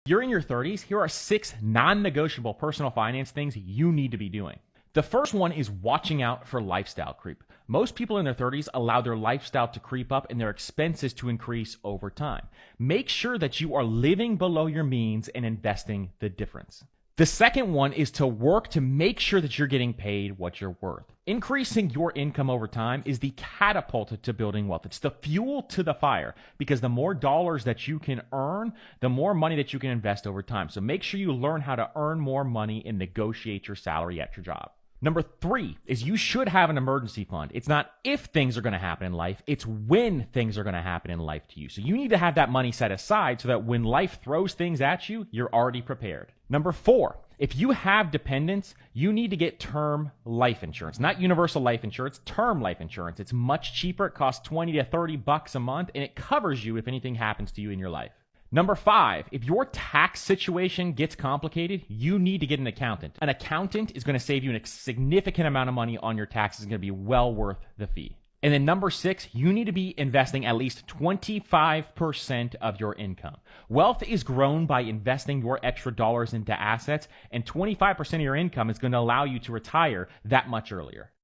You're in your 30s, here are 6 non-negotiable personal finance things you need to be doing. The first one is watching out for lifestyle creep. Most people in their 30s allow their lifestyle to creep up and their expenses to increase over time. Make sure that you are living below your means and investing the difference. The second one is to work to make sure that you're getting paid what you're worth. Increasing your income over time is the catapult to building wealth. It's the fuel to the fire, because the more dollars that you can earn, the more money that you can invest over time. So make sure you learn how to earn more money and negotiate your salary at your job. Number 3 is you should have an emergency fund. It's not if things are going to happen in life, it's when things are going to happen in life to you. So you need to have that money set aside so that when life throws things at you, you're already prepared. Number 4, if you have dependents, you need to get term life insurance, not universal life insurance, term life insurance. It's much cheaper. It costs $20 to $30 a month, and it covers you if anything happens to you in your life. Number 5, if your tax situation gets complicated, you need to get an accountant. An accountant is going to save you a significant amount of money on your taxes. It's going to be well worth the fee. And then number 6, you need to be investing at least 25% of your income. Wealth is grown by investing your extra dollars into assets, and 25% of your income is going to allow you to retire that much earlier.